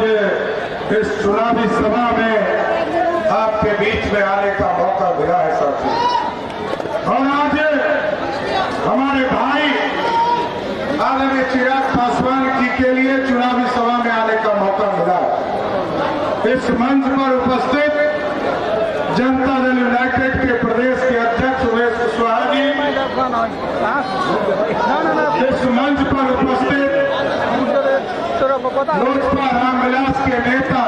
इस चुनावी सभा में आपके बीच में आने का मौका मिला है साथी। और आज हमारे भाई आदरणीय चिराग पासवान जी के लिए चुनावी सभा में आने का मौका मिला। इस मंच पर उपस्थित जनता दल यूनाइटेड के प्रदेश के अध्यक्ष उमेश कुशवाहा जी, इस मंच पर उपस्थित लोजपा रामविलास के नेता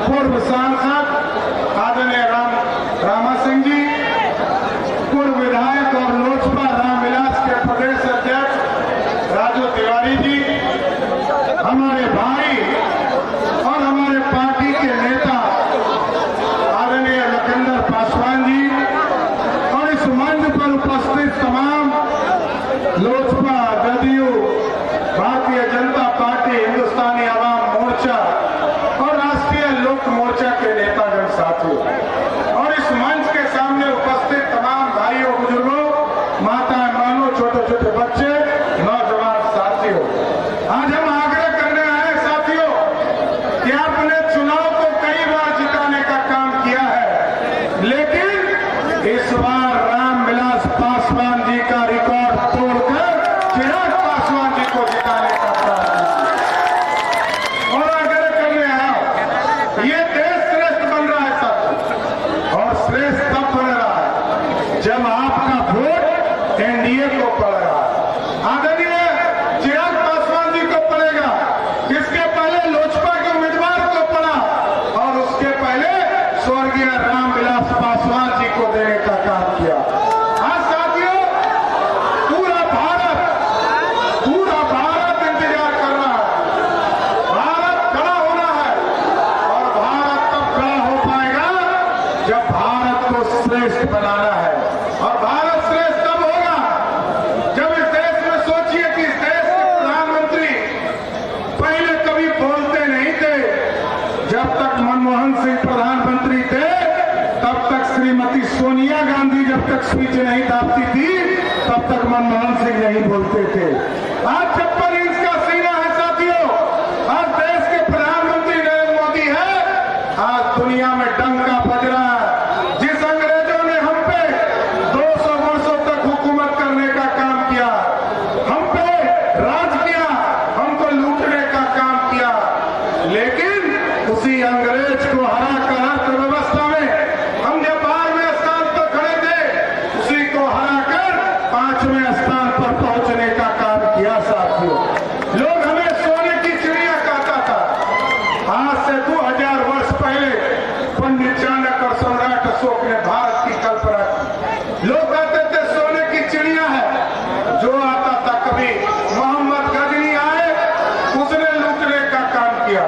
पूर्व सांसद आदरणीय रामा सिंह जी, पूर्व विधायक और लोजपा रामविलास के प्रदेश अध्यक्ष राजू तिवारी जी, हमारे भाई और हमारे पार्टी के नेता आदरणीय लखनदर पासवान जी, और इस मंच पर उपस्थित तमाम लोजपा, जदयू, भारतीय जनता पार्टी, हिंदुस्तानी आवाम मोर्चा और राष्ट्रीय लोक मोर्चा के नेतागण साथियों, और इस मंच के सामने उपस्थित तमाम भाइयों, बुजुर्गों, माताएं, बहनों, छोटे छोटे बच्चे, नौजवान साथियों, आज हम आग्रह करने आए हैं साथियों कि आपने चुनाव को कई बार जिताने का काम किया है, लेकिन इस बार रामविलास पासवान जी का रिकॉर्ड तोड़कर चिराग पासवान जी को जिताने का काम किया। और आग्रह करने आया, ये देश श्रेष्ठ बन रहा है साथियों, और श्रेष्ठ तब बन रहा है जब आपका वोट एनडीए को पड़ रहा है। आदरणीय चिराग पासवान जी को पड़ेगा, इसके पहले लोजपा के उम्मीदवार को पड़ा, और उसके पहले स्वर्गीय रामविलास पासवान जी को देने का काम किया। आज साथियों पूरा भारत इंतजार कर रहा है। भारत खड़ा होना है, और भारत तब खड़ा हो पाएगा जब भारत को श्रेष्ठ बनाना है। और भारत श्रेष्ठ तब होगा जब इस देश में, सोचिए कि इस देश के प्रधानमंत्री पहले कभी बोलते नहीं थे। जब तक मनमोहन सिंह प्रधानमंत्री थे तब तक श्रीमती सोनिया गांधी जब तक स्पीच नहीं दाबती थी तब तक मनमोहन सिंह नहीं बोलते थे। आज 56 इंच का सीना है साथियों। आज देश के प्रधानमंत्री नरेंद्र मोदी है। आज दुनिया में डंका बज रहा है। जिस अंग्रेजों ने हम पे 200 वर्षों तक हुकूमत करने का काम किया, हम पे राज किया, हमको लूटने का काम किया, लेकिन उसी अंग्रेज को हरा कर अर्थव्यवस्था में हम जब 12वें स्थान पर खड़े थे, उसी को हरा कर 5वें स्थान पर पहुंचने का काम किया साथियों। लोग हमें सोने की चिड़िया कहता था। आज से 2000 वर्ष पहले पंडित चाणक्य और सम्राट अशोक ने भारत की कल्पना की। लोग कहते थे सोने की चिड़िया है, जो आता था कभी मोहम्मद गजनी आए, उसने लूटने का काम किया।